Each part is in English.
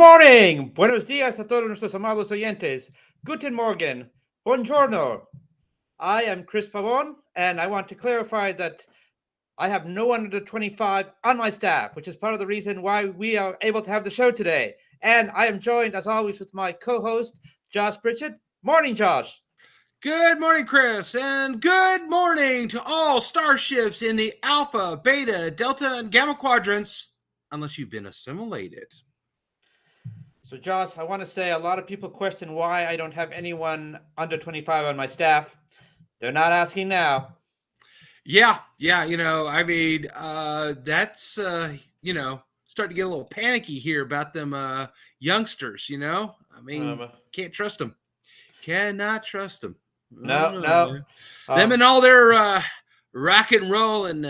morning, buenos días a todos nuestros amados oyentes. Guten Morgen, buongiorno. I am Chris Pavon, and I want to clarify that I have no one under 25 on my staff, which is part of the reason why we are able to have the show today. And I am joined, as always, with my co-host, Josh Pritchett. Morning, Josh. Good morning, Chris, and good morning to all starships in the Alpha, Beta, Delta, and Gamma quadrants, unless you've been assimilated. So, Josh, I want to say a lot of people question why I don't have anyone under 25 on my staff. They're not asking now. Yeah, that's, starting to get a little panicky here about them youngsters, can't trust them. Cannot trust them. No. Them and all their rock and roll and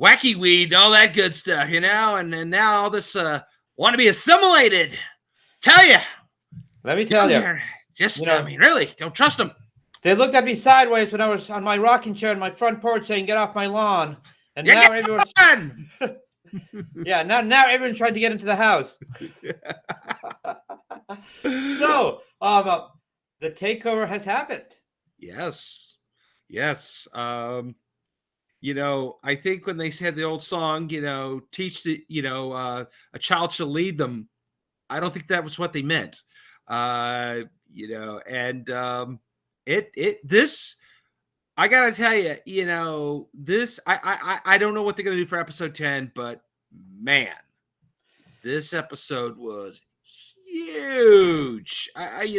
wacky weed and all that good stuff, and now all this want to be assimilated. Tell you. Let me tell you. Really, don't trust them. They looked at me sideways when I was on my rocking chair on my front porch saying, "Get off my lawn." And now everyone's now everyone's trying to get into the house. So, the takeover has happened. Yes. I think when they said the old song, teach the, a child shall lead them. I don't think that was what they meant. This, I gotta tell you, this, I don't know what they're gonna do for episode 10, but man, this episode was huge. I'm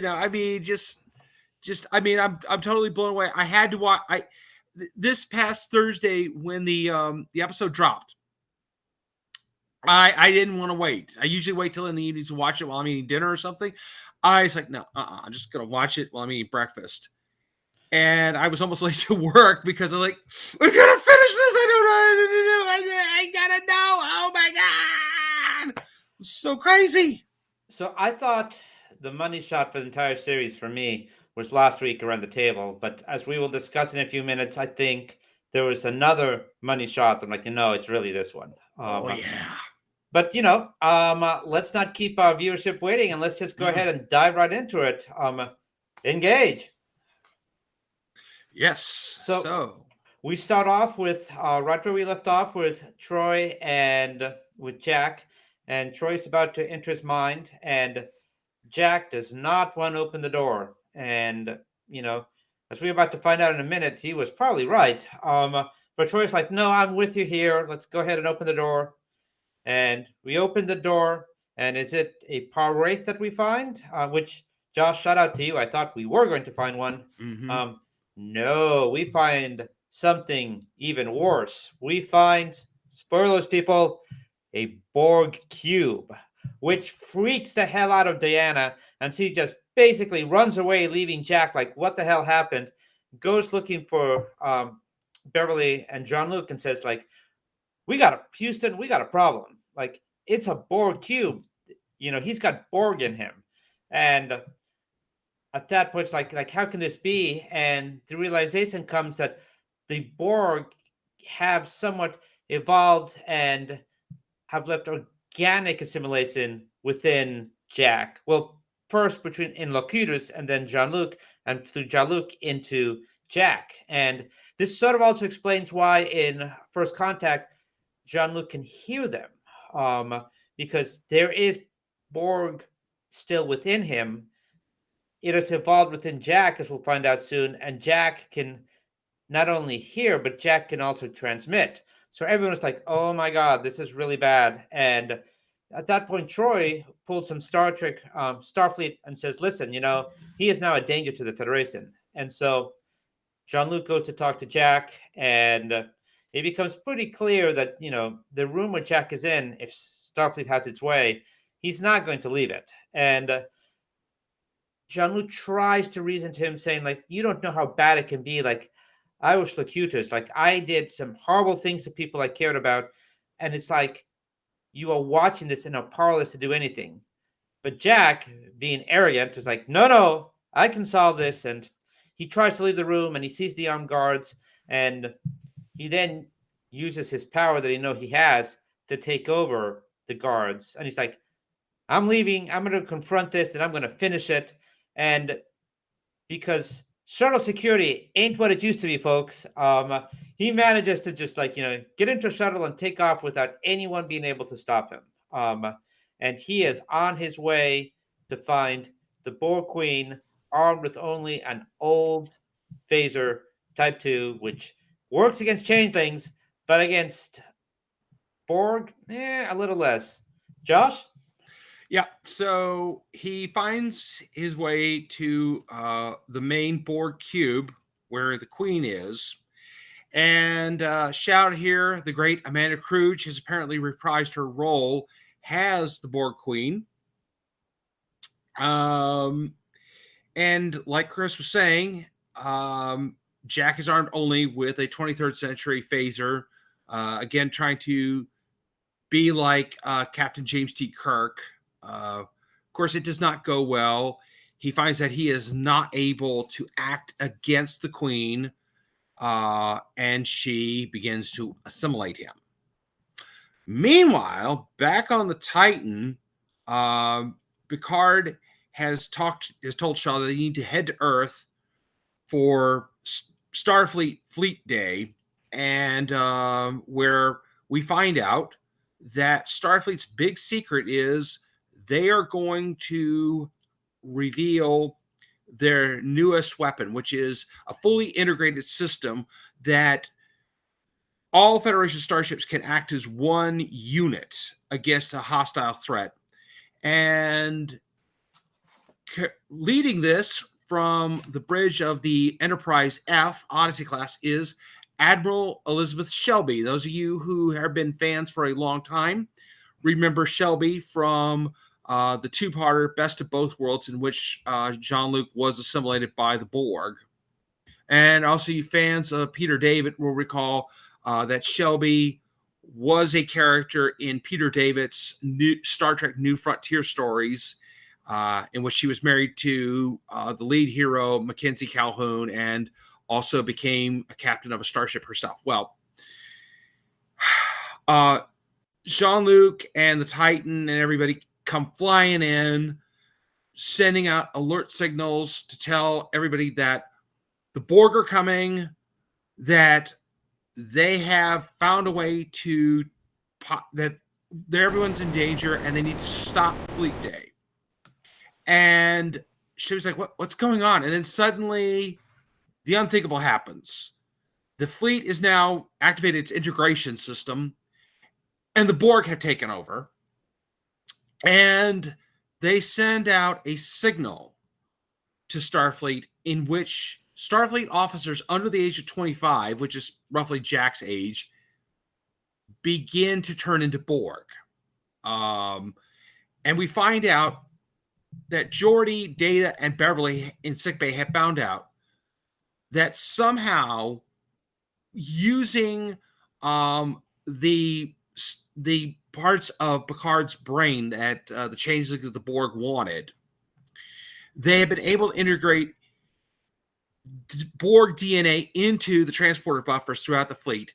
totally blown away. I had to watch. This past Thursday when the episode dropped, I didn't want to wait. I usually wait till in the evenings to watch it while I'm eating dinner or something. I was like, no, I'm just gonna watch it while I'm eating breakfast. And I was almost late to work because I'm like, we're gonna finish this. I don't know what to do. I gotta know. Oh my god, it's so crazy. So I thought the money shot for the entire series for me was last week around the table, but as we will discuss in a few minutes, I think there was another money shot. I'm like, it's really this one. Yeah. But let's not keep our viewership waiting, and let's just go ahead and dive right into it. Engage. Yes. So we start off with right where we left off with Troy and with Jack, and Troy's about to enter his mind, and Jack does not want to open the door. And as we're about to find out in a minute, he was probably right. But Troy's like, "No, I'm with you here. Let's go ahead and open the door." And we open the door, and is it a power wraith that we find? Which, Josh, shout out to you. I thought we were going to find one. Mm-hmm. No, we find something even worse. We find, spoilers, people, a Borg cube, which freaks the hell out of Diana, and she just basically runs away, leaving Jack like, what the hell happened? Goes looking for Beverly and Jean-Luc and says, like, Houston, we got a problem. Like, it's a Borg cube. He's got Borg in him. And at that point, it's like, how can this be? And the realization comes that the Borg have somewhat evolved and have left organic assimilation within Jack. Well, first between in Locutus and then Jean-Luc, and through Jean-Luc into Jack. And this sort of also explains why in First Contact, Jean-Luc can hear them, because there is Borg still within him. It has evolved within Jack, as we'll find out soon, and Jack can not only hear, but Jack can also transmit. So everyone's like, oh my god, this is really bad. And at that point, Troy pulled some Star Trek, Starfleet, and says, listen, he is now a danger to the Federation. And so Jean-Luc goes to talk to Jack, and it becomes pretty clear that, the room where Jack is in, if Starfleet has its way, he's not going to leave it. And Jean-Luc tries to reason to him, saying, like, you don't know how bad it can be. Like, I was Locutus. Like, I did some horrible things to people I cared about. And it's like, you are watching this and are powerless to do anything. But Jack, being arrogant, is like, no, I can solve this. And he tries to leave the room, and he sees the armed guards, and he then uses his power that he has to take over the guards. And he's like, I'm leaving. I'm going to confront this and I'm going to finish it. And because shuttle security ain't what it used to be, folks. He manages to just get into a shuttle and take off without anyone being able to stop him. And he is on his way to find the Borg Queen, armed with only an old phaser Type 2, which works against changelings, but against Borg, a little less. Josh? Yeah, so he finds his way to the main Borg cube where the Queen is. And shout here, the great Amanda Crouch has apparently reprised her role as the Borg Queen. And like Chris was saying, Jack is armed only with a 23rd century phaser. Again, trying to be like Captain James T. Kirk. Of course, it does not go well. He finds that he is not able to act against the Queen, and she begins to assimilate him. Meanwhile, back on the Titan, Picard has told Shaw that they need to head to Earth for Starfleet Fleet Day, and where we find out that Starfleet's big secret is they are going to reveal their newest weapon, which is a fully integrated system that all Federation starships can act as one unit against a hostile threat. And leading this from the bridge of the Enterprise F Odyssey class is Admiral Elizabeth Shelby. Those of you who have been fans for a long time remember Shelby from the two-parter Best of Both Worlds, in which Jean-Luc was assimilated by the Borg. And also you fans of Peter David will recall that Shelby was a character in Peter David's new Star Trek New Frontier stories, in which she was married to the lead hero, Mackenzie Calhoun, and also became a captain of a starship herself. Well, Jean-Luc and the Titan and everybody come flying in, sending out alert signals to tell everybody that the Borg are coming, that they have found a way to that everyone's in danger and they need to stop Fleet Day. And she was like, what's going on? And then suddenly the unthinkable happens. The fleet is now activated its integration system, and the Borg have taken over. And they send out a signal to Starfleet in which Starfleet officers under the age of 25, which is roughly Jack's age, begin to turn into Borg. And we find out that Geordi, Data, and Beverly in sickbay have found out that somehow using the parts of Picard's brain that the changelings of the Borg wanted, they have been able to integrate Borg DNA into the transporter buffers throughout the fleet.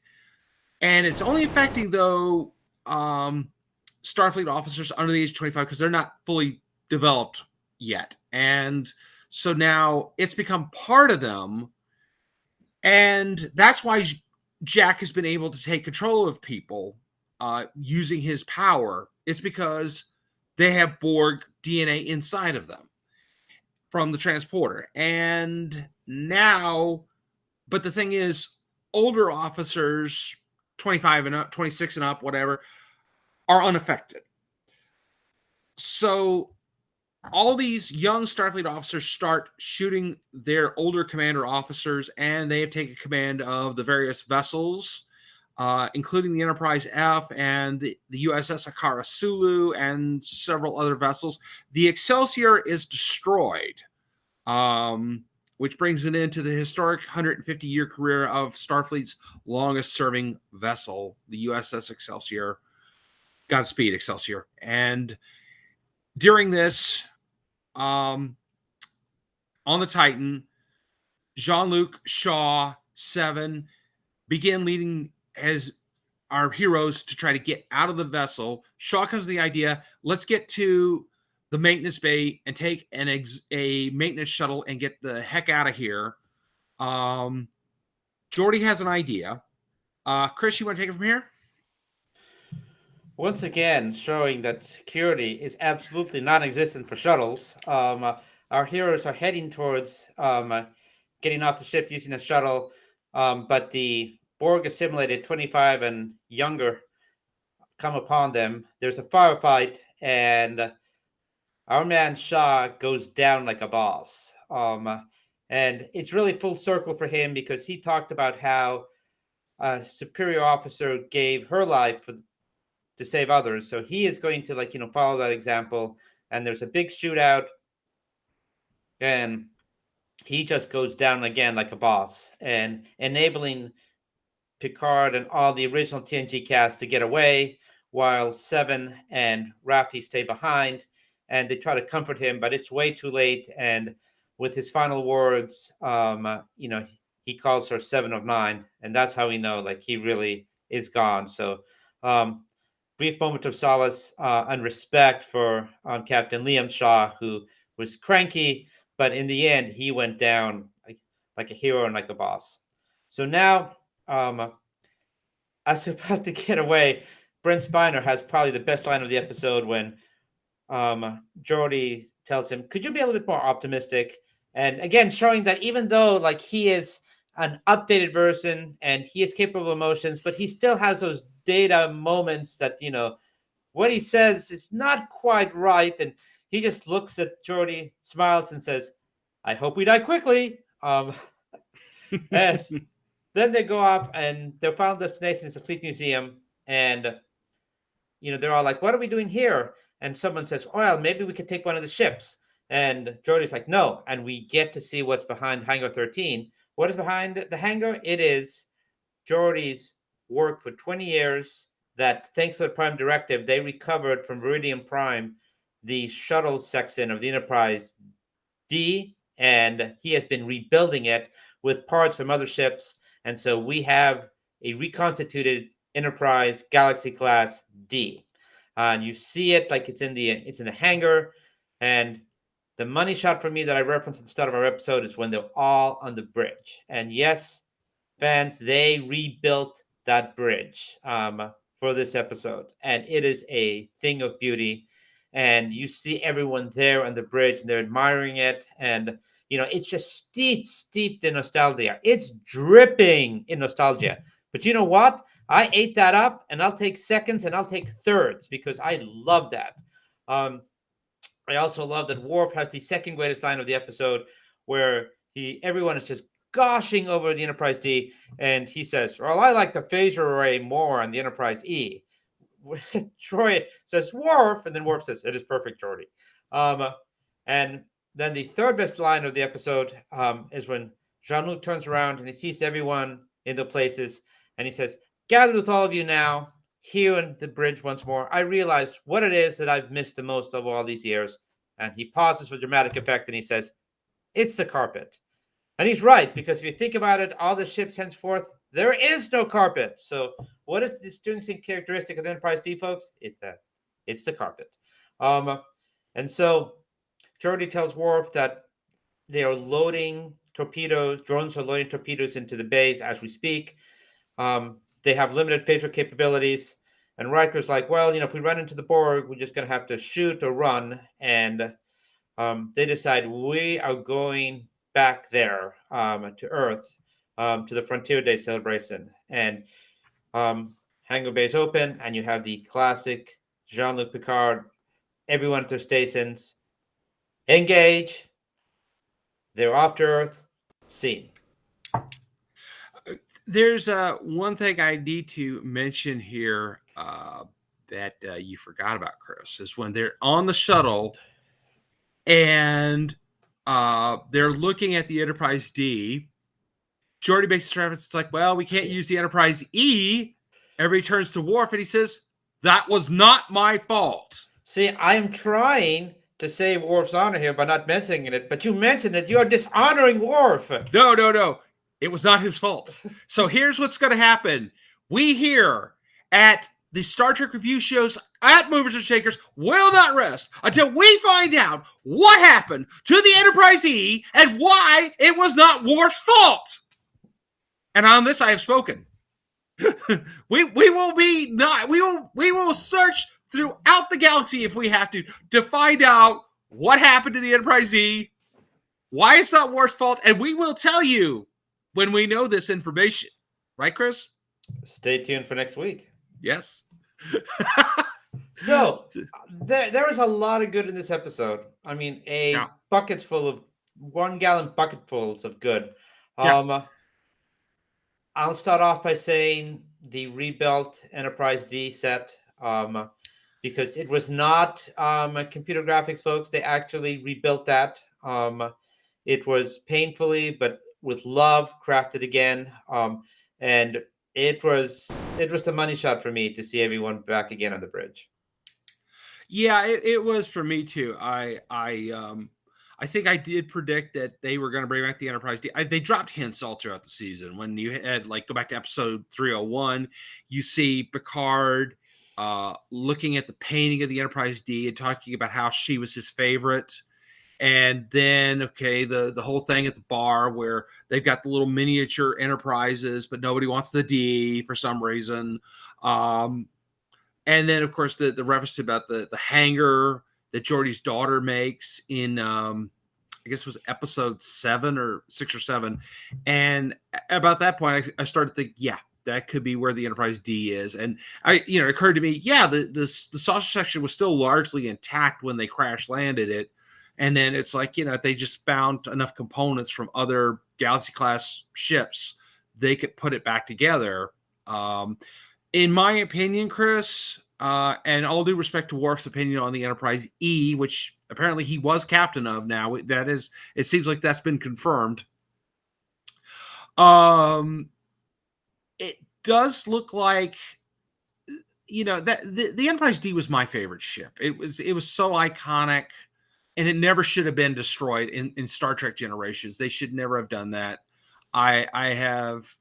And it's only affecting, though, Starfleet officers under the age of 25 because they're not fully developed yet. And so now it's become part of them. And that's why Jack has been able to take control of people using his power. It's because they have Borg DNA inside of them from the transporter. And now, but the thing is, older officers, 25 and up, 26 and up, whatever, are unaffected. So all these young Starfleet officers start shooting their older commander officers, and they have taken command of the various vessels, including the Enterprise F and the USS Akara Sulu and several other vessels. The Excelsior is destroyed, which brings it into the historic 150-year career of Starfleet's longest-serving vessel, the USS Excelsior. Godspeed, Excelsior. And during this, on the Titan, Jean-Luc, Shaw, Seven begin leading as our heroes to try to get out of the vessel. Shaw comes with the idea, let's get to the maintenance bay and take a maintenance shuttle and get the heck out of here. Geordi has an idea. Chris, you want to take it from here? Once again, showing that security is absolutely non-existent for shuttles. Our heroes are heading towards getting off the ship using a shuttle, but the Borg assimilated 25 and younger come upon them. There's a firefight, and our man Shaw goes down like a boss. And it's really full circle for him because he talked about how a superior officer gave her life to save others. So he is going to follow that example. And there's a big shootout, and he just goes down again like a boss, and enabling Picard and all the original TNG cast to get away, while Seven and Raffi stay behind, and they try to comfort him, but it's way too late. And with his final words, he calls her 7 of 9, and that's how we know he really is gone. So, brief moment of solace and respect for Captain Liam Shaw, who was cranky, but in the end, he went down like a hero and like a boss. So now, as they're about to get away, Brent Spiner has probably the best line of the episode when Geordi tells him, "Could you be a little bit more optimistic?" And again, showing that even though he is an updated version and he is capable of emotions, but he still has those data moments that what he says is not quite right, and he just looks at Geordi, smiles, and says, "I hope we die quickly." And then they go off, and their final destination is the Fleet Museum, and they're all like, "What are we doing here?" And someone says, "Well, maybe we could take one of the ships." And Geordi's like, "No." And we get to see what's behind Hangar 13. What is behind the hangar? It is Geordi's work for 20 years that, thanks to the Prime Directive, they recovered from Viridian Prime the shuttle section of the Enterprise D, and he has been rebuilding it with parts from other ships. And so we have a reconstituted Enterprise Galaxy class D. And you see it it's in the hangar. And the money shot for me that I referenced at the start of our episode is when they're all on the bridge. And yes, fans, they rebuilt that bridge for this episode, and it is a thing of beauty. And you see everyone there on the bridge, and they're admiring it, and it's just steeped in nostalgia. It's dripping in nostalgia. But you know what? I ate that up, and I'll take seconds and I'll take thirds because I love that. I also love that Worf has the second greatest line of the episode, where everyone is just gushing over the Enterprise D, and he says, "Well, I like the phaser array more on the Enterprise E." Troy says, "Worf," and then Worf says, "It is perfect, Geordi." And then the third best line of the episode is when Jean-Luc turns around and he sees everyone in the places, and he says, "Gathered with all of you now, here on the bridge once more, I realize what it is that I've missed the most of all these years." And he pauses for dramatic effect, and he says, "It's the carpet." And he's right, because if you think about it, all the ships henceforth, there is no carpet. So what is the distinguishing characteristic of the Enterprise D, folks? It's the carpet. And so Geordi tells Worf that they are loading torpedoes, drones are loading torpedoes into the bays as we speak. They have limited phaser capabilities. And Riker's like, "Well, if we run into the Borg, we're just going to have to shoot or run." And they decide, we are going back there to Earth, to the Frontier Day celebration. And hangar bays open, and you have the classic Jean-Luc Picard, everyone at their stations, engage. They're off to Earth. Scene. There's one thing I need to mention here that you forgot about, Chris, is when they're on the shuttle and they're looking at the Enterprise D. Geordi makes a reference. It's like, "Well, we can't use the Enterprise E." Everybody turns to Worf, and he says, "That was not my fault." See, I'm trying to save Worf's honor here by not mentioning it, but you mentioned it. You're dishonoring Worf. No. It was not his fault. So here's what's going to happen. We hear at the Star Trek review shows at Movers and Shakers will not rest until we find out what happened to the Enterprise E and why it was not Worf's fault. And on this, I have spoken. we will search throughout the galaxy if we have to find out what happened to the Enterprise E, why it's not Worf's fault, and we will tell you when we know this information. Right, Chris? Stay tuned for next week. Yes. So there was a lot of good in this episode. I mean, buckets full of 1 gallon bucketfuls of good. I'll start off by saying the rebuilt Enterprise D set, because it was not computer graphics, folks. They actually rebuilt that. It was painfully, but with love, crafted again. And it was the money shot for me to see everyone back again on the bridge. Yeah, it was for me too. I think I did predict that they were going to bring back the Enterprise D. They dropped hints all throughout the season. When you had go back to episode 301, you see Picard looking at the painting of the Enterprise D and talking about how she was his favorite. And then, the whole thing at the bar where they've got the little miniature Enterprises, but nobody wants the D for some reason. And then, of course, the reference about the hangar that Geordi's daughter makes in, I guess it was episode 7 or 6 or 7. And about that point, I started to think, that could be where the Enterprise D is. And it occurred to me, the saucer section was still largely intact when they crash landed it. And then it's like, they just found enough components from other Galaxy class ships, they could put it back together. In my opinion, Chris, and all due respect to Worf's opinion on the Enterprise E, which apparently he was captain of now, it seems like that's been confirmed. It does look like, that the Enterprise D was my favorite ship. It was so iconic. And it never should have been destroyed in Star Trek Generations. They should never have done that. I have,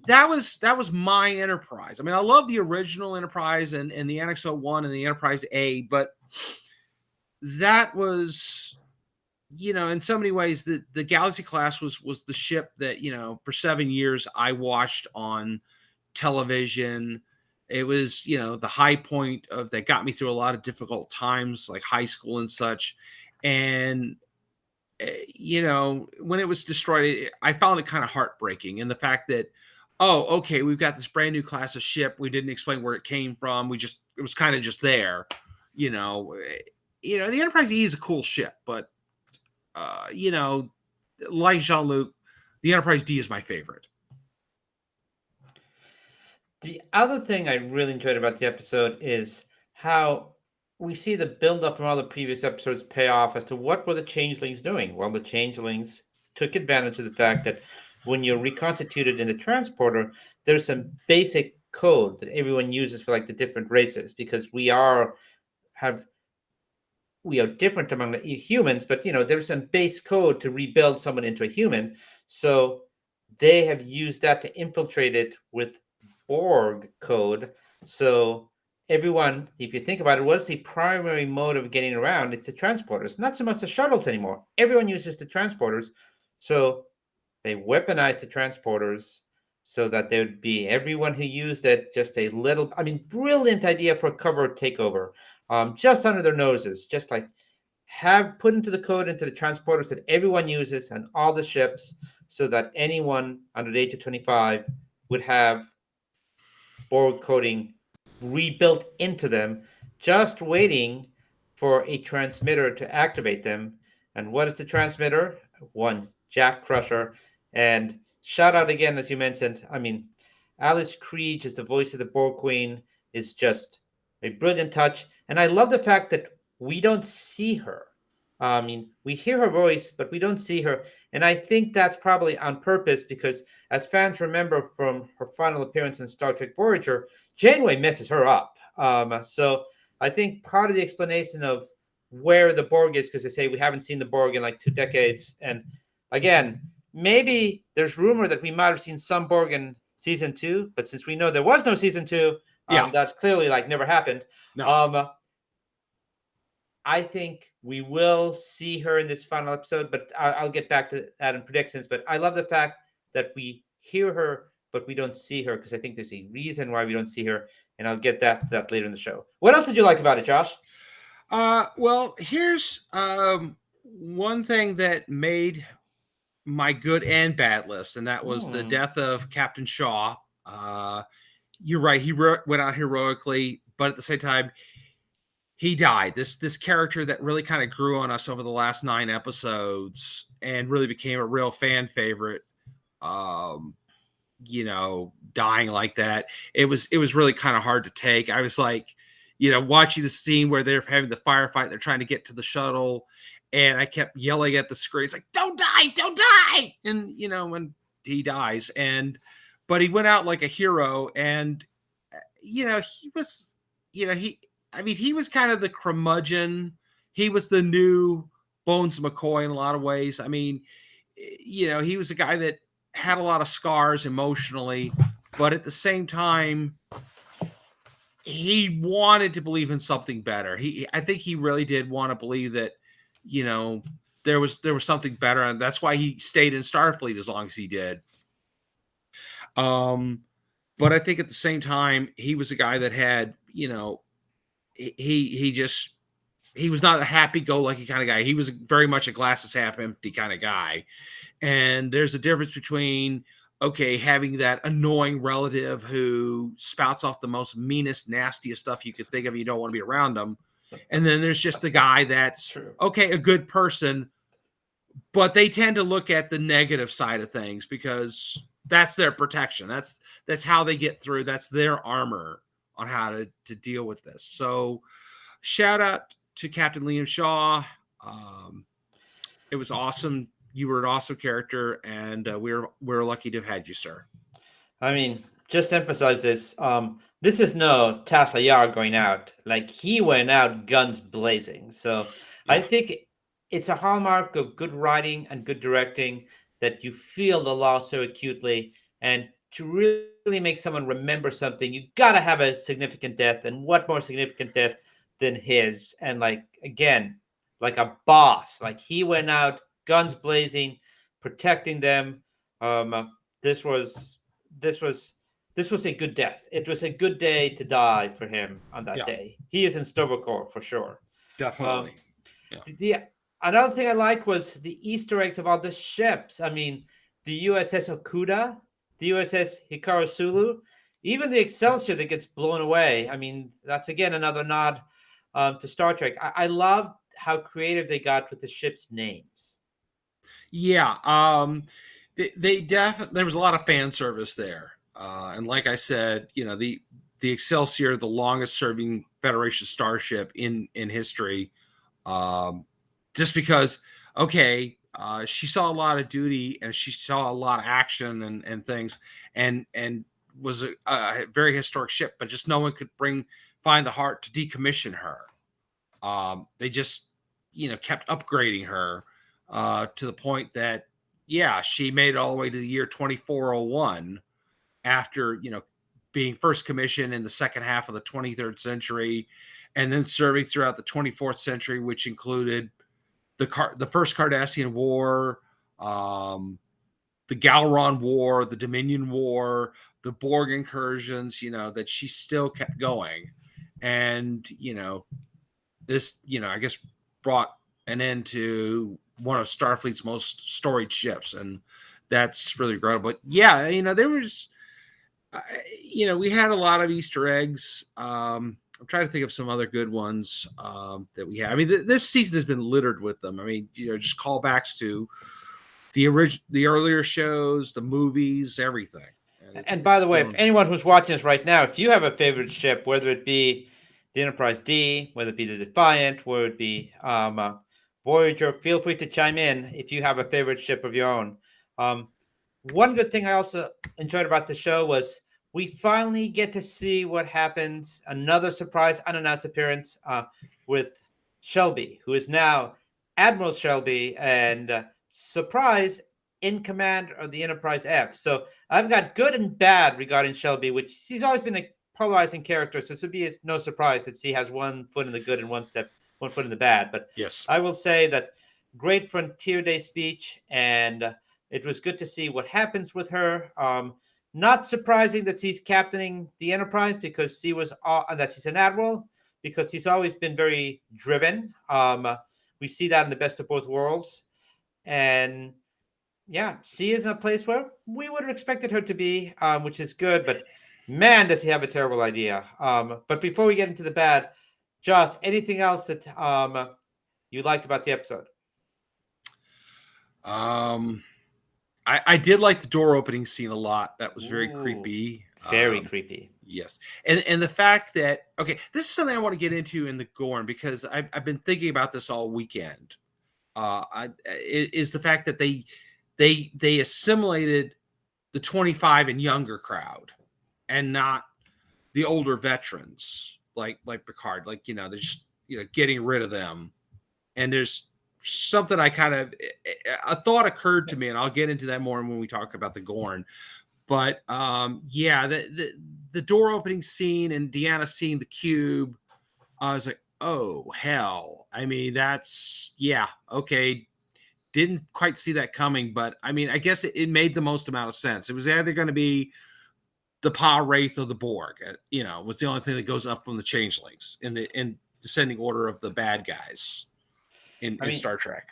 that was my Enterprise. I mean, I love the original Enterprise and the NX-01 and the Enterprise A, but that was, in so many ways, the Galaxy class was the ship that, for 7 years I watched on television. It was, the high point that got me through a lot of difficult times, like high school and such. And, when it was destroyed, I found it kind of heartbreaking. And the fact that, we've got this brand new class of ship. We didn't explain where it came from. It was kind of just there, the Enterprise E is a cool ship, but, like Jean-Luc, the Enterprise D is my favorite. The other thing I really enjoyed about the episode is how we see the build-up from all the previous episodes pay off as to what were the changelings doing. Well, the changelings took advantage of the fact that when you're reconstituted in the transporter, there's some basic code that everyone uses for the different races, because we are different among the humans, but there's some base code to rebuild someone into a human. So they have used that to infiltrate it with Borg code. So everyone, if you think about it, what's the primary mode of getting around? It's the transporters, not so much the shuttles anymore. Everyone uses the transporters. So they weaponized the transporters so that there would be everyone who used it just a little, brilliant idea for a covert takeover, just under their noses, just have put into the code into the transporters that everyone uses and all the ships, so that anyone under the age of 25 would have Borg coding rebuilt into them, just waiting for a transmitter to activate them. And what is the transmitter? One Jack Crusher. And shout out again, as you mentioned, Alice Krige is the voice of the Borg Queen, is just a brilliant touch. And I love the fact that we don't see her. We hear her voice, but we don't see her. And I think that's probably on purpose, because as fans remember from her final appearance in Star Trek Voyager, Janeway messes her up. So I think part of the explanation of where the Borg is, because they say we haven't seen the Borg in 2 decades. And again, maybe there's rumor that we might have seen some Borg in season 2, but since we know there was no season 2, Yeah. that's clearly like never happened. No. I think we will see her in this final episode, but I'll get back to that in predictions. But I love the fact that we hear her, but we don't see her, because I think there's a reason why we don't see her, and I'll get that later in the show. What else did you like about it, Josh? Well, here's one thing that made my good and bad list, and that was the death of Captain Shaw. You're right; he went out heroically, but at the same time, he died. This character that really kind of grew on us over the last 9 episodes and really became a real fan favorite. Dying like that, it was really kind of hard to take. I was like, watching the scene where they're having the firefight, they're trying to get to the shuttle, and I kept yelling at the screen, it's like, don't die. And when he dies, but he went out like a hero, and he was, he was kind of the curmudgeon. He was the new Bones McCoy in a lot of ways. I mean, he was a guy that had a lot of scars emotionally, but at the same time, he wanted to believe in something better. I think he really did want to believe that, there was something better, and that's why he stayed in Starfleet as long as he did. But I think at the same time, he was a guy that had, he was not a happy-go-lucky kind of guy. He was very much a glass is half empty kind of guy. And there's a difference between, having that annoying relative who spouts off the most meanest, nastiest stuff you could think of. You don't want to be around them. And then there's just the guy that's, a good person, but they tend to look at the negative side of things because that's their protection. That's how they get through. That's their armor on how to deal with this. So shout out to Captain Liam Shaw. It was awesome. You were an awesome character, and we're lucky to have had you, sir. I mean, just to emphasize this. This is no Tassayar going out. Like, he went out guns blazing. So Yeah. I think it's a hallmark of good writing and good directing that you feel the loss so acutely. And to really make someone remember something, you got to have a significant death. And what more significant death than his? And, like, again, like a boss. Like, he went out guns blazing, protecting them. This was a good death. It was a good day to die for him on that day. He is in Stavropol for sure. Definitely. Another thing I liked was the Easter eggs of all the ships. I mean, the USS Okuda, the USS Hikaru Sulu, even the Excelsior that gets blown away. I mean, that's again another nod to Star Trek. I loved how creative they got with the ships' names. Yeah, they definitely, there was a lot of fan service there, and like I said, the Excelsior, the longest serving Federation starship in history, just because she saw a lot of duty and she saw a lot of action and things, and was a very historic ship, but just no one could find the heart to decommission her. They just kept upgrading her. To the point that, she made it all the way to the year 2401 after, being first commissioned in the second half of the 23rd century and then serving throughout the 24th century, which included the first Cardassian War, the Galeron War, the Dominion War, the Borg incursions, that she still kept going. And, this, I guess brought an end to one of Starfleet's most storied ships, and that's really incredible. But there was, we had a lot of Easter eggs. I'm trying to think of some other good ones that we had. I mean, this season has been littered with them. I mean, just callbacks to the earlier shows, the movies, everything. And by the way, if anyone who's watching this right now, if you have a favorite ship, whether it be the Enterprise D, whether it be the Defiant, whether it be Voyager, feel free to chime in if you have a favorite ship of your own. One good thing I also enjoyed about the show was we finally get to see what happens. Another surprise unannounced appearance with Shelby, who is now Admiral Shelby, and surprise, in command of the Enterprise F. So I've got good and bad regarding Shelby, which she's always been a polarizing character. So it would be no surprise that she has one foot in the good and one foot in the bad. But Yes. I will say that great Frontier Day speech, and it was good to see what happens with her. Not surprising that she's captaining the Enterprise because she was that she's an admiral because he's always been very driven. We see that in the Best of Both Worlds, and yeah, she is in a place where we would have expected her to be, which is good. But man, does he have a terrible idea. But before we get into the bad, Joss, anything else that you liked about the episode? I did like the door opening scene a lot. That was very Ooh, creepy. Very creepy. Yes. And the fact that, okay, this is something I want to get into in the Gorn because I've been thinking about this all weekend. Is the fact that they assimilated the 25 and younger crowd and not the older veterans like PICARD. Like, they're just, getting rid of them. And there's something a thought occurred to me, and I'll get into that more when we talk about the Gorn. But yeah, the door opening scene and Deanna seeing the cube, I was like, oh hell. I mean, that's okay. Didn't quite see that coming, but I mean, I guess it made the most amount of sense. It was either going to be the Pa Wraith or the Borg. Was the only thing that goes up from the changelings in the descending order of the bad guys in Star Trek.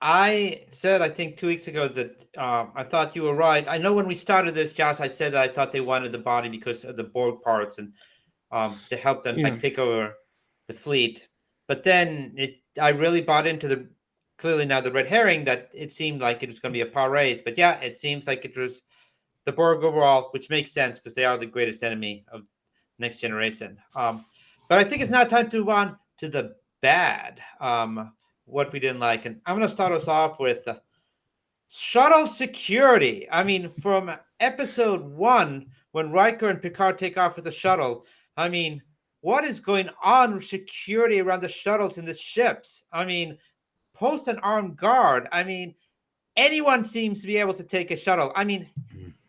I said, I think 2 weeks ago that I thought you were right. I know when we started this, Josh, I said that I thought they wanted the body because of the Borg parts and to help them take over the fleet. But then I really bought into clearly now the red herring that it seemed like it was going to be a Pa Wraith. But yeah, it seems like it was the Borg overall, which makes sense because they are the greatest enemy of Next Generation. But I think it's now time to move on to the bad. What we didn't like. And I'm going to start us off with shuttle security. I mean, from episode 1, when Riker and Picard take off with the shuttle, I mean, what is going on with security around the shuttles in the ships? I mean, post an armed guard. I mean, anyone seems to be able to take a shuttle. I mean,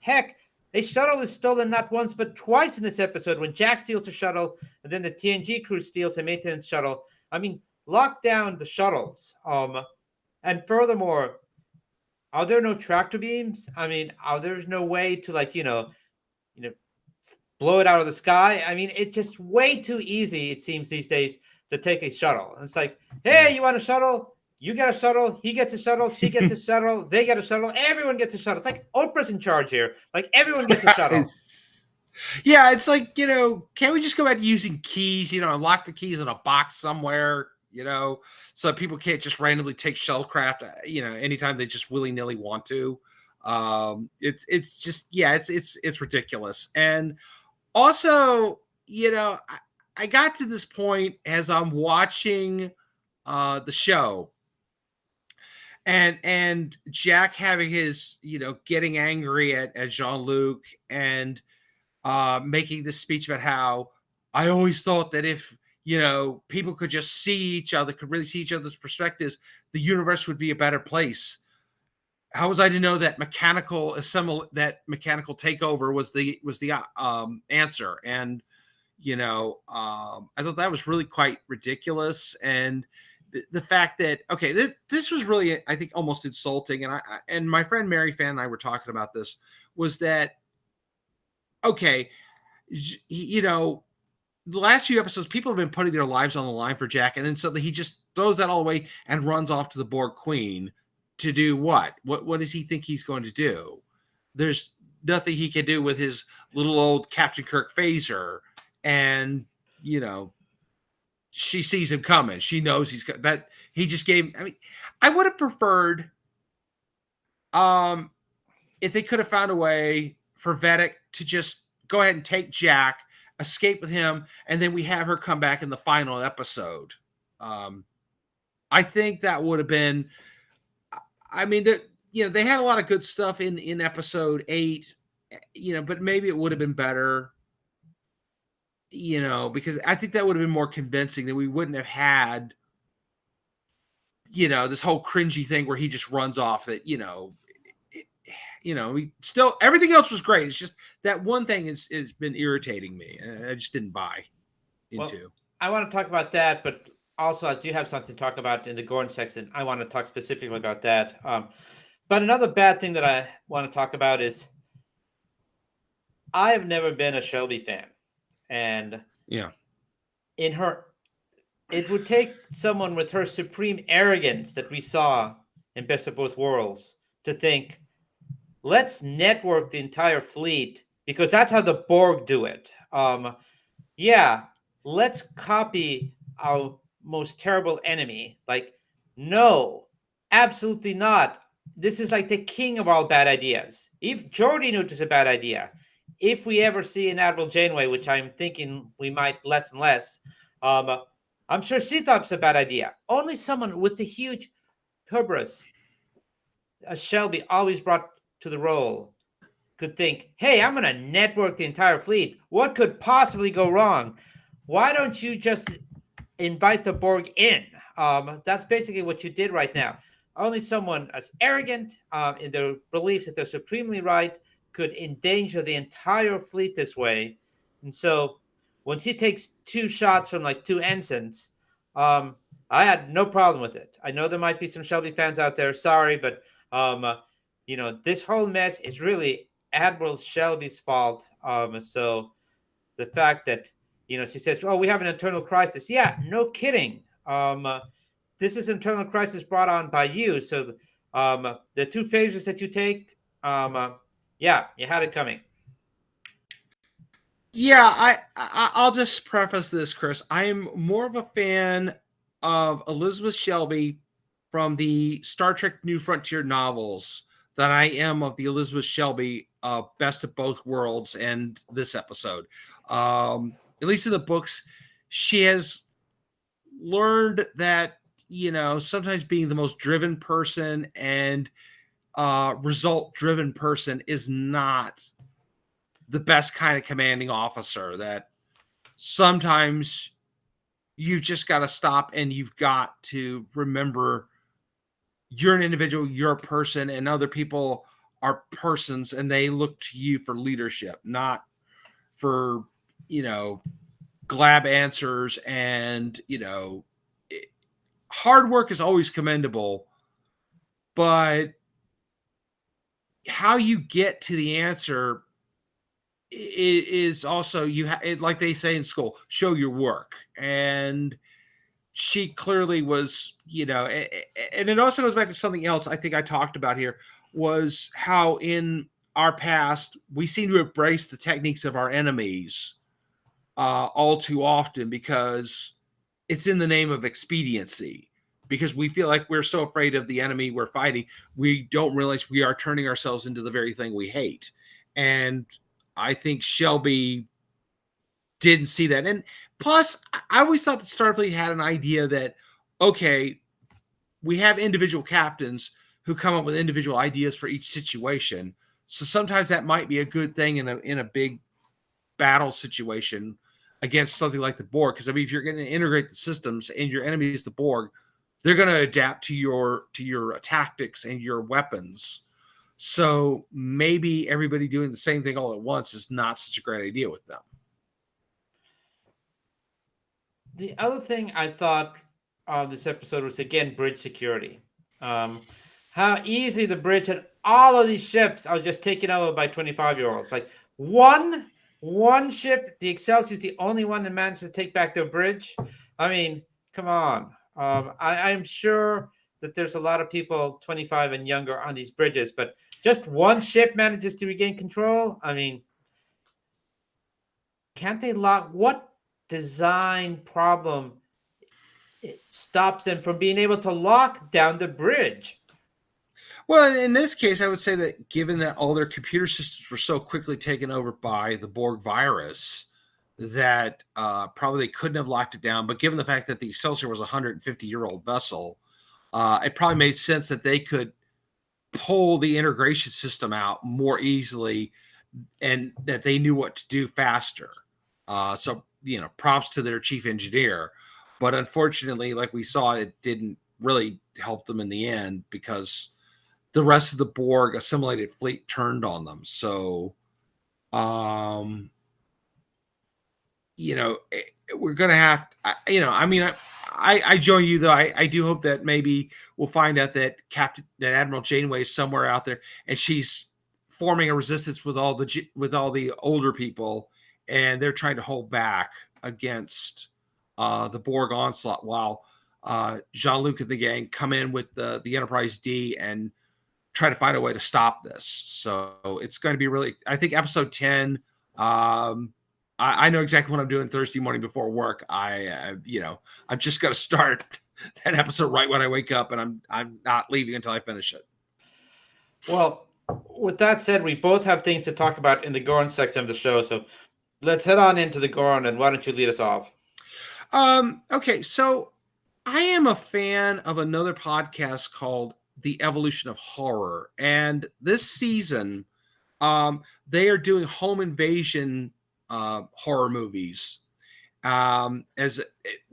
heck, a shuttle is stolen not once but twice in this episode when Jack steals a shuttle and then the TNG crew steals a maintenance shuttle. I mean, lock down the shuttles. And furthermore, are there no tractor beams? I mean, there's no way to blow it out of the sky. I mean, it's just way too easy, it seems these days, to take a shuttle. And it's like, hey, you want a shuttle? You get a shuttle. He gets a shuttle. She gets a shuttle. They get a shuttle. Everyone gets a shuttle. It's like Oprah's in charge here. Like everyone gets a shuttle. Yeah, it's like, can't we just go back to using keys, and lock the keys in a box somewhere, so people can't just randomly take shuttlecraft, anytime they just willy-nilly want to. It's just, it's ridiculous. And also, I got to this point as I'm watching the show and Jack having his, getting angry at Jean-Luc and making this speech about how I always thought that if, people could just see each other, could really see each other's perspectives, the universe would be a better place. How was I to know that mechanical takeover was the answer? And, I thought that was really quite ridiculous. And the fact that, okay, this was really, I think, almost insulting. And my friend Mary Fan and I were talking about this, was that, okay, the last few episodes, people have been putting their lives on the line for Jack, and then suddenly he just throws that all away and runs off to the Borg Queen to do what? What does he think he's going to do? There's nothing he can do with his little old Captain Kirk phaser, and she sees him coming. She knows that he just gave. I mean, I would have preferred, if they could have found a way for Vedic to just go ahead and take Jack, escape with him, and then we have her come back in the final episode. I think that would have been. I mean, they had a lot of good stuff in episode 8, but maybe it would have been better, because I think that would have been more convincing that we wouldn't have had this whole cringy thing where he just runs off that, we still, everything else was great. It's just that one thing has been irritating me. I just didn't buy into. Well, I want to talk about that, but also as you have something to talk about in the Gordon section, I want to talk specifically about that. But another bad thing that I want to talk about is I have never been a Shelby fan, and Yeah. in her, it would take someone with her supreme arrogance that we saw in Best of Both Worlds to think, let's network the entire fleet because that's how the Borg do it. Yeah, let's copy our most terrible enemy. Like, no, absolutely not. This is like the king of all bad ideas. If Jordy knew it was a bad idea, if we ever see an Admiral Janeway, which I'm thinking we might less and less, I'm sure she thought it's a bad idea. Only someone with the huge hubris, as Shelby always brought to the role, could think, hey, I'm going to network the entire fleet. What could possibly go wrong? Why don't you just invite the Borg in? That's basically what you did right now. Only someone as arrogant in their beliefs that they're supremely right could endanger the entire fleet this way. And so when she takes 2 shots from like 2 ensigns, I had no problem with it. I know there might be some Shelby fans out there. Sorry, but this whole mess is really Admiral Shelby's fault. So the fact that she says, "Oh, we have an internal crisis." Yeah, no kidding. This is internal crisis brought on by you. So the 2 phases that you take, yeah, you had it coming. Yeah, I'll just preface this, Chris. I'm more of a fan of Elizabeth Shelby from the Star Trek New Frontier novels than I am of the Elizabeth Shelby Best of Both Worlds and this episode. At least in the books, she has learned that, sometimes being the most driven person and result-driven person is not the best kind of commanding officer, that sometimes you just got to stop and you've got to remember you're an individual, you're a person, and other people are persons, and they look to you for leadership, not for, glab answers. And, hard work is always commendable, but how you get to the answer is also, like they say in school, show your work. And she clearly was, and it also goes back to something else I think I talked about here, was how in our past we seem to embrace the techniques of our enemies all too often because it's in the name of expediency. Because we feel like we're so afraid of the enemy we're fighting, we don't realize we are turning ourselves into the very thing we hate. And I think Shelby didn't see that. And plus, I always thought that Starfleet had an idea that, okay, we have individual captains who come up with individual ideas for each situation. So sometimes that might be a good thing in a big battle situation against something like the Borg. Because I mean, if you're going to integrate the systems and your enemy is the Borg, they're going to adapt to your tactics and your weapons. So maybe everybody doing the same thing all at once is not such a great idea with them. The other thing I thought of this episode was, again, bridge security. How easy the bridge and all of these ships are just taken over by 25-year-olds. Like one ship, the Excelsior, is the only one that managed to take back their bridge. I mean, come on. I'm sure that there's a lot of people 25 and younger on these bridges, but just one ship manages to regain control. I mean, can't they lock? What design problem stops them from being able to lock down the bridge? Well, in this case, I would say that given that all their computer systems were so quickly taken over by the Borg virus, that probably they couldn't have locked it down. But given the fact that the Excelsior was a 150-year-old vessel, it probably made sense that they could pull the integration system out more easily and that they knew what to do faster. So, props to their chief engineer. But unfortunately, like we saw, it didn't really helped them in the end because the rest of the Borg assimilated fleet turned on them. So, we're going to have, I join you though. I do hope that maybe we'll find out that Admiral Janeway is somewhere out there and she's forming a resistance with all the older people, and they're trying to hold back against the Borg onslaught while Jean-Luc and the gang come in with the Enterprise D and try to find a way to stop this. So it's going to be really, I think episode 10, I know exactly what I'm doing Thursday morning before work. I'm just going to start that episode right when I wake up, and I'm not leaving until I finish it. Well, with that said, we both have things to talk about in the Gorn section of the show, so let's head on into the Gorn, and why don't you lead us off? Okay, so I am a fan of another podcast called The Evolution of Horror, and this season, they are doing home invasion horror movies. As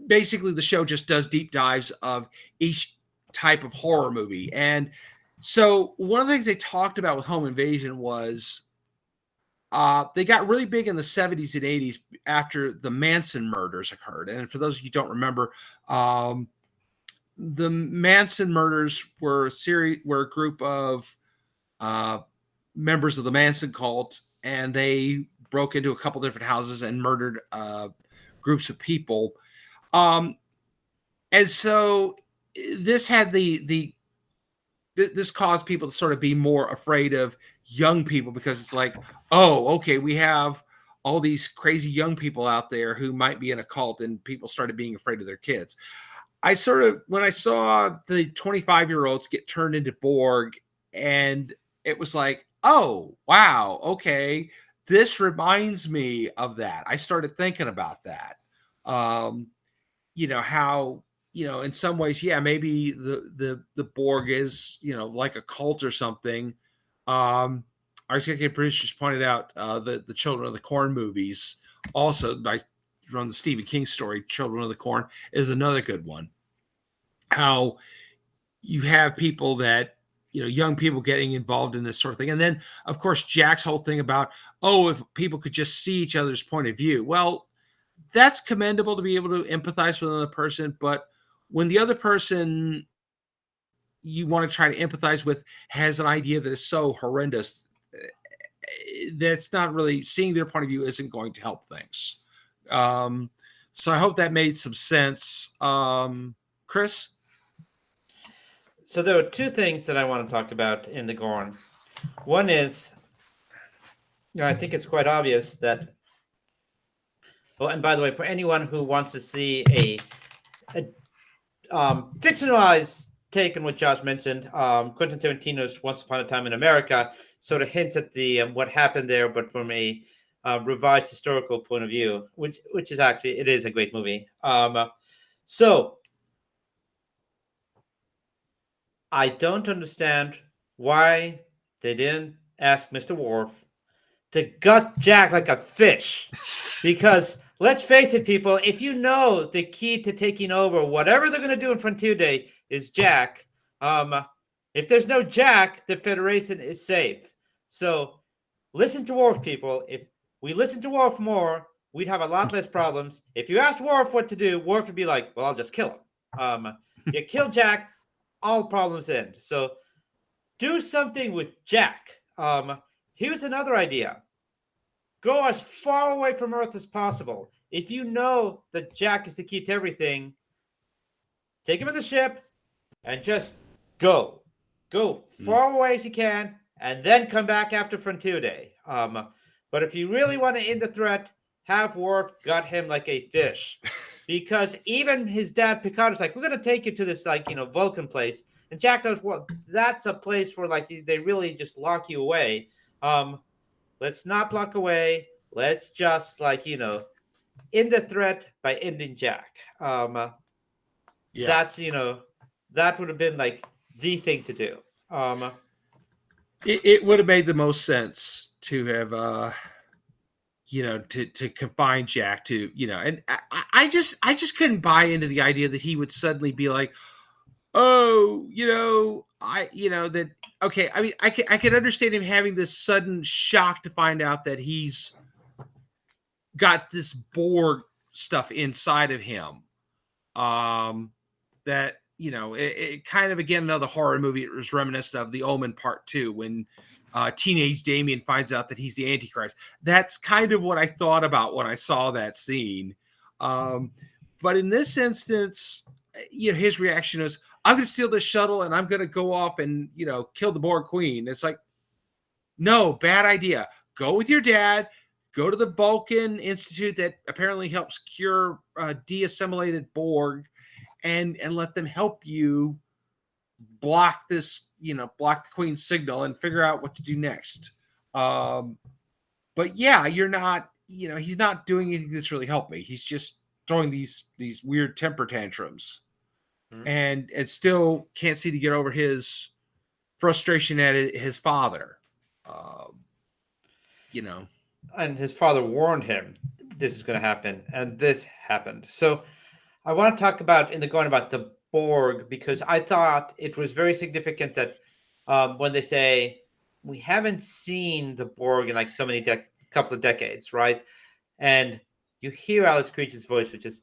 basically the show just does deep dives of each type of horror movie. And so one of the things they talked about with home invasion was they got really big in the 70s and 80s after the Manson murders occurred. And for those of you who don't remember, the Manson murders were a group of members of the Manson cult, and they broke into a couple different houses and murdered groups of people. And so this had this caused people to sort of be more afraid of young people, because it's like, oh, okay, we have all these crazy young people out there who might be in a cult, and people started being afraid of their kids. When I saw the 25-year-olds get turned into Borg, and it was like, oh, wow, okay, this reminds me of that. I started thinking about that. How, in some ways, yeah, maybe the Borg is, like a cult or something. Our executive producer just pointed out the Children of the Corn movies, also from the Stephen King story, Children of the Corn is another good one. How you have people that, young people getting involved in this sort of thing. And then, of course, Jack's whole thing about, if people could just see each other's point of view. Well, that's commendable to be able to empathize with another person. But when the other person you want to try to empathize with has an idea that is so horrendous, that's not really, seeing their point of view isn't going to help things. So I hope that made some sense. Chris? So there are two things that I want to talk about in the Gorn. One is, I think it's quite obvious that, and by the way, for anyone who wants to see a fictionalized take on what Josh mentioned, Quentin Tarantino's Once Upon a Time in America sort of hints at the what happened there, but from a revised historical point of view, which is actually, it is a great movie. So I don't understand why they didn't ask Mr. Worf to gut Jack like a fish. Because let's face it, people, if you know the key to taking over whatever they're going to do in Frontier Day is Jack, if there's no Jack, the Federation is safe. So listen to Worf, people. If we listen to Worf more, we'd have a lot less problems. If you asked Worf what to do, Worf would be like, well, I'll just kill him. You kill Jack, all problems end. So do something with Jack. Here's another idea. Go as far away from Earth as possible. If you know that Jack is the key to everything, take him in the ship and just go. Go far away as you can, and then come back after Frontier Day. But if you really want to end the threat, have Worf gut him like a fish. Because even his dad, Picard, is like, we're going to take you to this, Vulcan place. And Jack knows, well, that's a place where, they really just lock you away. Let's not lock away. Let's just, end the threat by ending Jack. That's, that would have been, the thing to do. It would have made the most sense to have, to confine Jack to, and I just couldn't buy into the idea that he would suddenly be like, oh, that okay. I mean, I can understand him having this sudden shock to find out that he's got this Borg stuff inside of him. That it kind of, again, another horror movie. It was reminiscent of The Omen Part 2 when teenage Damien finds out that he's the Antichrist. That's kind of what I thought about when I saw that scene. But in this instance, his reaction is, I'm going to steal this shuttle and I'm going to go off and, kill the Borg Queen. It's like, no, bad idea. Go with your dad. Go to the Vulcan Institute that apparently helps cure de-assimilated Borg, and let them help you block this, block the Queen's signal and figure out what to do next. But yeah, you're not, he's not doing anything that's really helped me. He's just throwing these weird temper tantrums, and still can't seem to get over his frustration at his father. And his father warned him this is going to happen, and this happened. So I want to talk about the Borg, because I thought it was very significant that when they say we haven't seen the Borg in like so many couple of decades, right? And you hear Alice Creech's voice, which is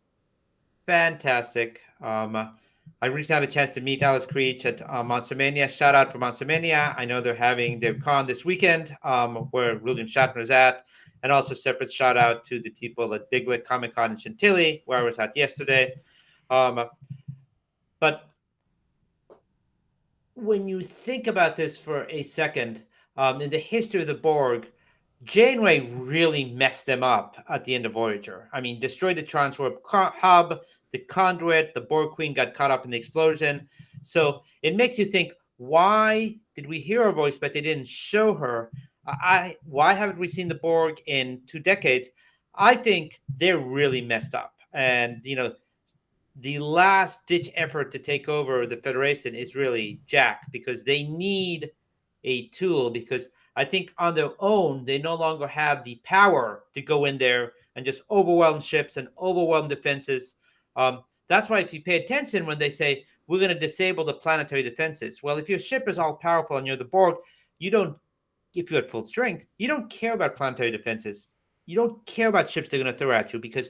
fantastic. I recently had a chance to meet Alice Creech at Monstermania. Shout out for Monstermania. I know they're having their con this weekend, where William Shatner is at. And also separate shout out to the people at Big Lit Comic Con in Chantilly, where I was at yesterday. But when you think about this for a second, in the history of the Borg, Janeway really messed them up at the end of Voyager. I mean, destroyed the Transwarp hub, the conduit, the Borg Queen got caught up in the explosion. So it makes you think, why did we hear her voice, but they didn't show her? Why haven't we seen the Borg in 2 decades? I think they're really messed up. And, the last ditch effort to take over the Federation is really Jack, because they need a tool, because I think on their own, they no longer have the power to go in there and just overwhelm ships and overwhelm defenses. That's why if you pay attention when they say, we're going to disable the planetary defenses. Well, if your ship is all powerful and you're the Borg, if you're at full strength, you don't care about planetary defenses. You don't care about ships they're going to throw at you, because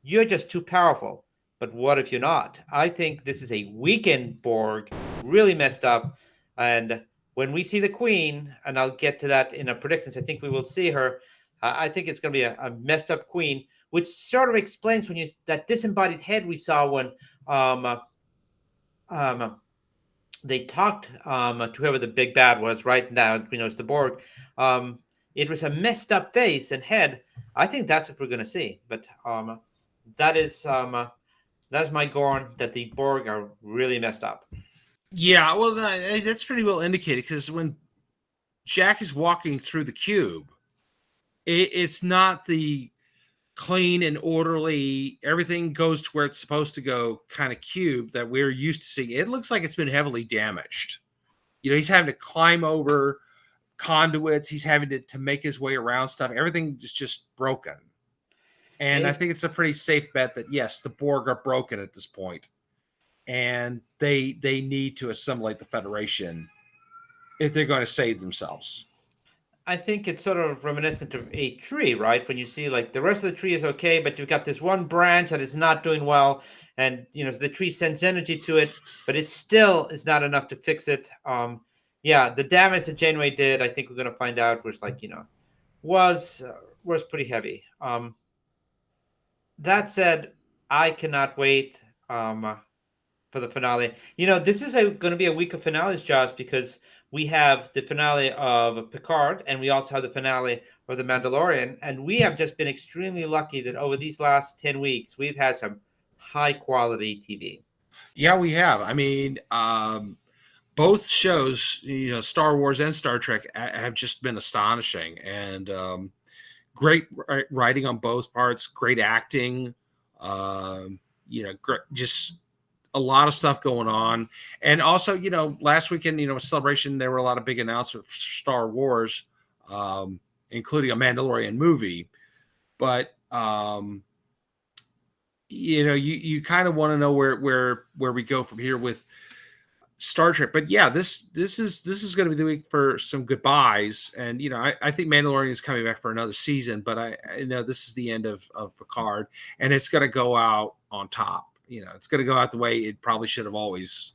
you're just too powerful. But what if you're not? I think this is a weakened Borg, really messed up. And when we see the Queen, and I'll get to that in our predictions, I think we will see her. I think it's going to be a messed up Queen, which sort of explains when that disembodied head we saw when they talked to whoever the big bad was. Right now, we know it's the Borg. It was a messed up face and head. I think that's what we're going to see. But that is my Gorn, that the Borg are really messed up. Yeah, well, that's pretty well indicated, because when Jack is walking through the cube, it's not the clean and orderly, everything goes to where it's supposed to go kind of cube that we're used to seeing. It looks like it's been heavily damaged. He's having to climb over conduits. He's having to make his way around stuff. Everything is just broken. And I think it's a pretty safe bet that, yes, the Borg are broken at this point, and they need to assimilate the Federation if they're going to save themselves. I think it's sort of reminiscent of a tree, right? When you see like the rest of the tree is okay, but you've got this one branch that is not doing well, and the tree sends energy to it, but it still is not enough to fix it. Yeah, the damage that Janeway did, I think we're going to find out, was was pretty heavy. That said, I cannot wait for the finale. This is going to be a week of finales, Josh, because we have the finale of Picard, and we also have the finale of The Mandalorian. And we have just been extremely lucky that over these last 10 weeks, we've had some high quality TV. Yeah, we have. I mean, both shows, Star Wars and Star Trek, have just been astonishing, and great writing on both parts, great acting, just a lot of stuff going on. And also, last weekend, Celebration, there were a lot of big announcements for Star Wars, including a Mandalorian movie. But you kind of want to know where we go from here with Star Trek. But yeah, this is going to be the week for some goodbyes, and I think Mandalorian is coming back for another season, but I know this is the end of Picard, and it's going to go out on top. It's going to go out the way it probably should have always,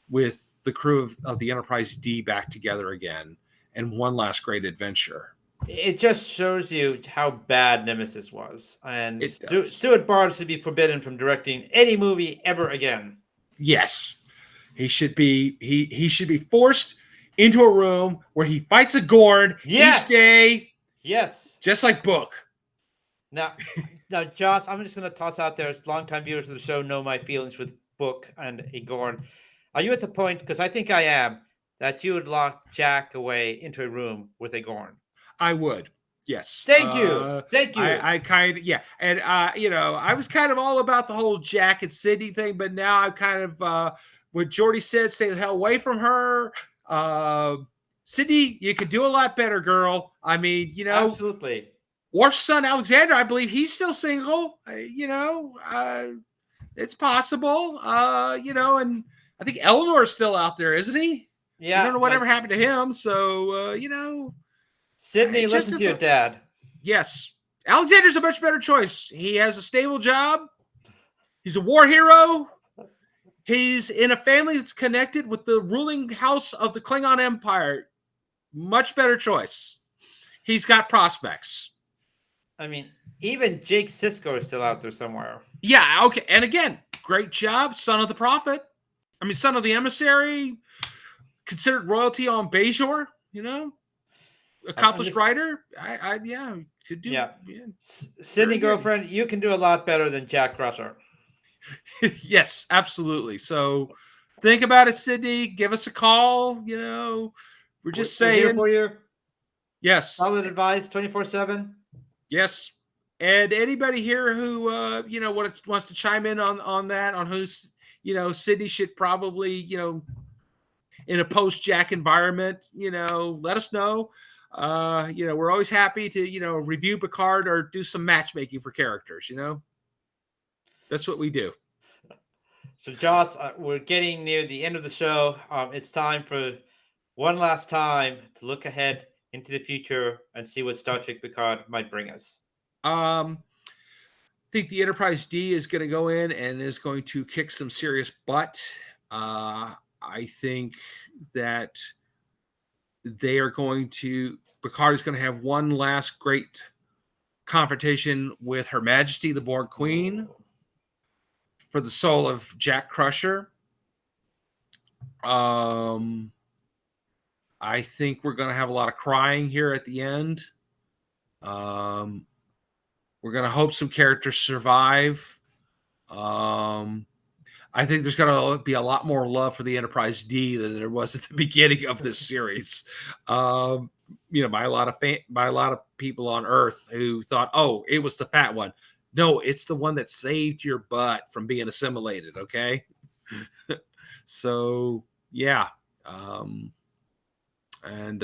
with the crew of the Enterprise D back together again, and one last great adventure. It just shows you how bad Nemesis was, and It does. Stuart Barr should be forbidden from directing any movie ever again. Yes, he should be. He should be forced into a room where he fights a Gorn each day. Yes, just like Book. Now, Josh, I'm just going to toss out there, as longtime viewers of the show know my feelings with Book and a Gorn. Are you at the point, because I think I am, that you would lock Jack away into a room with a Gorn? I would. Yes. Thank you. I kind of, yeah. And, I was kind of all about the whole Jack and Sydney thing, but now I'm kind of, what Geordi said, stay the hell away from her. Sydney, you could do a lot better, girl. I mean, Absolutely. Worf's son, Alexander, I believe he's still single. It's possible. And I think Eleanor's still out there, isn't he? Yeah. I don't know whatever happened to him. So, Sydney, listen to your dad. Yes. Alexander's a much better choice. He has a stable job. He's a war hero. He's in a family that's connected with the ruling house of the Klingon Empire. Much better choice. He's got prospects. I mean, even Jake Sisko is still out there somewhere. Yeah, okay. And again, great job. Son of the Prophet. I mean, son of the Emissary. Considered royalty on Bajor, accomplished writer. Could do. Yeah. Sydney, girlfriend, you can do a lot better than Jack Crusher. Yes, absolutely. So think about it, Sydney. Give us a call. We're just saying. We're here for you. Yes. Solid advice 24/7. Yes. And anybody here who wants to chime in on that, on who's Sydney should probably in a post Jack environment, let us know. We're always happy to review Picard or do some matchmaking for characters. That's what we do. So, Josh, we're getting near the end of the show. It's time for one last time to look ahead into the future and see what Star Trek Picard might bring us. I think the Enterprise D is going to go in and is going to kick some serious butt. I think that Picard is going to have one last great confrontation with Her Majesty, the Borg Queen, for the soul of Jack Crusher. I think we're going to have a lot of crying here at the end. We're going to hope some characters survive. I think there's going to be a lot more love for the Enterprise D than there was at the beginning of this series. By a lot of people on Earth who thought, oh, it was the fat one. No, it's the one that saved your butt from being assimilated. Okay. So yeah. And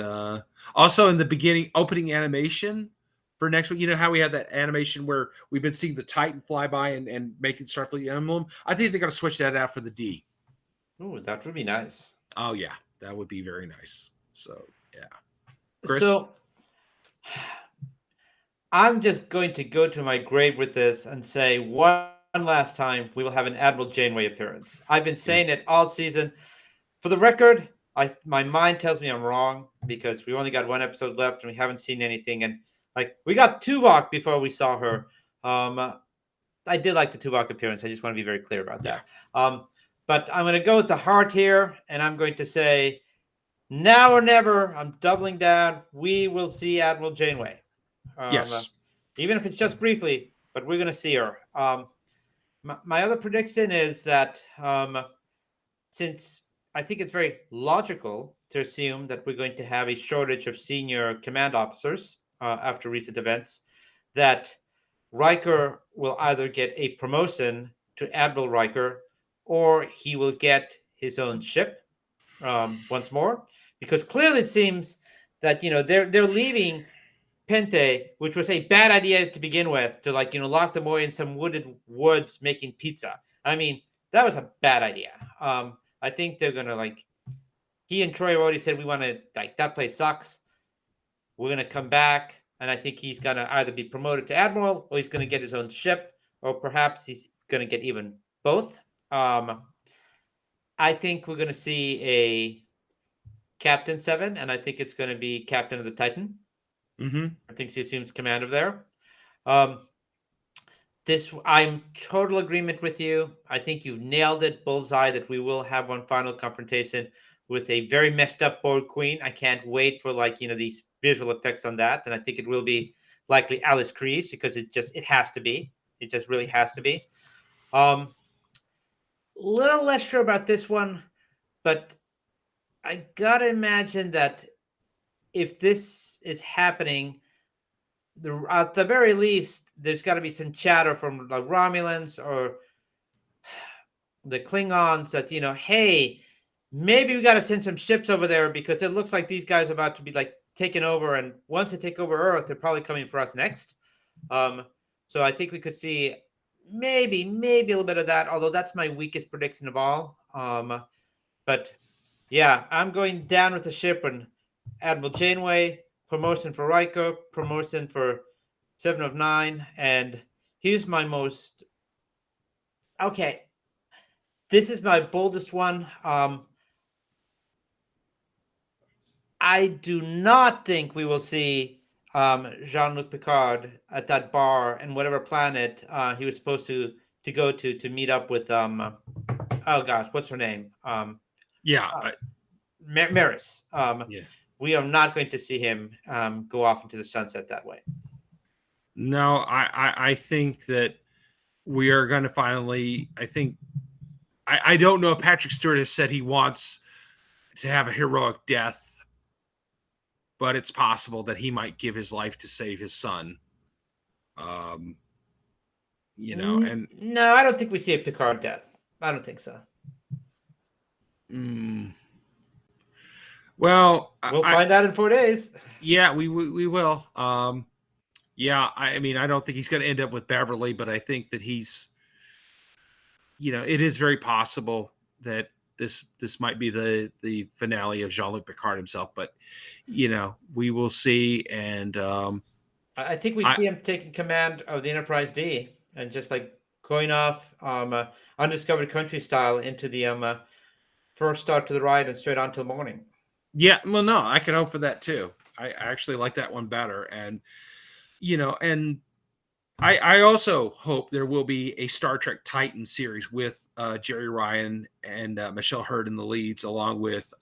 also in the beginning, opening animation for next week, how we had that animation where we've been seeing the Titan fly by and making Starfleet emblem. I think they're going to switch that out for the D. Oh, that would be nice. Oh yeah, that would be very nice. So yeah. Chris? So I'm just going to go to my grave with this and say one last time we will have an Admiral Janeway appearance. I've been saying it all season. For the record, my mind tells me I'm wrong because we only got one episode left and we haven't seen anything. And we got Tuvok before we saw her. I did like the Tuvok appearance. I just want to be very clear about that. But I'm going to go with the heart here, and I'm going to say now or never. I'm doubling down. We will see Admiral Janeway. Yes. Even if it's just briefly, but we're going to see her. My other prediction is that since I think it's very logical to assume that we're going to have a shortage of senior command officers after recent events, that Riker will either get a promotion to Admiral Riker or he will get his own ship once more. Because clearly it seems that, they're leaving Pente, which was a bad idea to begin with, to lock them away in some wooded woods making pizza. I mean, that was a bad idea. I think they're gonna like. He and Troy already said we want to like that place sucks. We're gonna come back, and I think he's gonna either be promoted to admiral or he's gonna get his own ship, or perhaps he's gonna get even both. Um, I think we're gonna see a Captain Seven, and I think it's gonna be Captain of the Titan. Mm-hmm. I think he assumes command of there. Um, this I'm total agreement with you. I think you've nailed it, bullseye. That we will have one final confrontation with a very messed up Borg Queen. I can't wait for like these visual effects on that, and I think it will be likely Alice Kreese because it has to be. It just really has to be. Little less sure about this one, but I gotta imagine that if this is happening, at the very least, there's got to be some chatter from the Romulans or the Klingons that hey, maybe we got to send some ships over there because it looks like these guys are about to be like taken over, and once they take over Earth, they're probably coming for us next. So I think we could see maybe a little bit of that, although that's my weakest prediction of all. But yeah, I'm going down with the ship and Admiral Janeway, promotion for Riker, promotion for 7 of 9, and here's my most okay. This is my boldest one. I do not think we will see Jean-Luc Picard at that bar and whatever planet he was supposed to go to meet up with oh gosh, what's her name? Maris. Yeah. We are not going to see him go off into the sunset that way. No, I think that we are going to finally. I don't know if Patrick Stewart has said he wants to have a heroic death, but it's possible that he might give his life to save his son. And no, I don't think we see a Picard death. I don't think so. Well, we'll find out in 4 days. Yeah, we will. Yeah, I mean, I don't think he's going to end up with Beverly, but I think that he's, it is very possible that this might be the finale of Jean-Luc Picard himself. But we will see. And I think we see him taking command of the Enterprise D and just like going off undiscovered country style into the first start to the ride and straight on till morning. Yeah, well, no, I can hope for that too. I actually like that one better. And, and I also hope there will be a Star Trek Titan series with Jerry Ryan and Michelle Hurd in the leads, along with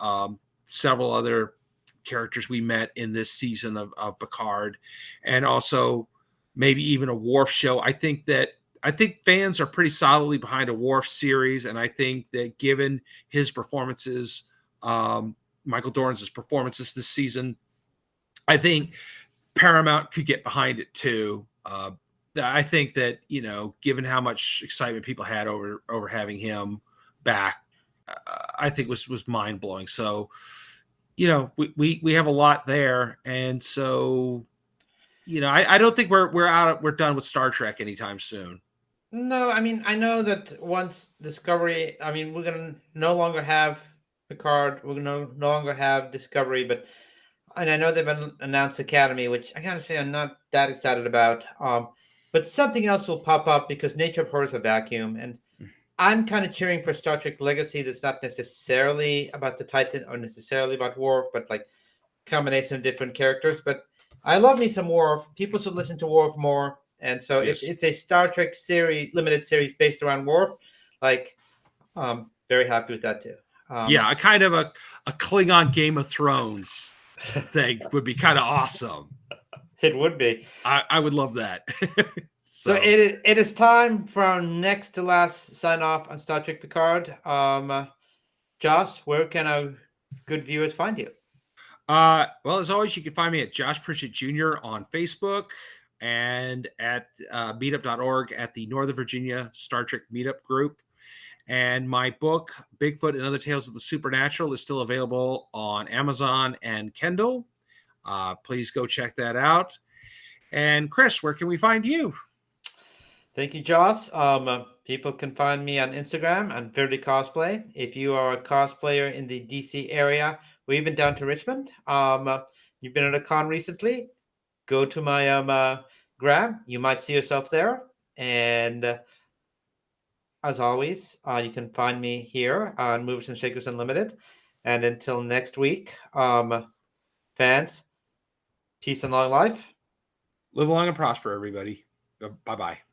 several other characters we met in this season of Picard, and also maybe even a Worf show. I think fans are pretty solidly behind a Worf series, and I think that given his performances, Michael Dorns' performances this season, I think Paramount could get behind it too. I think that, given how much excitement people had over having him back, I think was mind blowing. So, we have a lot there. And so, I don't think we're done with Star Trek anytime soon. No, I mean, I know that once Discovery, I mean, we're going to no longer have Picard, we're going to no longer have Discovery, and I know they've announced Academy, which I gotta say I'm not that excited about. But something else will pop up because nature abhors a vacuum, and I'm kind of cheering for Star Trek Legacy. That's not necessarily about the Titan or necessarily about Worf, but like combination of different characters. But I love me some Worf. People should listen to Worf more, and so Yes. if it's a Star Trek limited series based around Worf, like very happy with that too. Yeah, a kind of a Klingon Game of Thrones thing would be kind of awesome. It would be. I would love that. So it is time for our next to last sign off on Star Trek Picard. Josh, where can our good viewers find you? Well, as always, you can find me at Josh Pritchett Jr. on Facebook and at meetup.org at the Northern Virginia Star Trek Meetup Group. And my book, Bigfoot and Other Tales of the Supernatural, is still available on Amazon and Kindle. Please go check that out. And Chris, where can we find you? Thank you, Joss. People can find me on Instagram on Verdi Cosplay. If you are a cosplayer in the DC area or even down to Richmond, you've been at a con recently, go to my gram. You might see yourself there. And as always, you can find me here on Movers and Shakers Unlimited. And until next week, fans, peace and long life. Live long and prosper, everybody. Bye bye.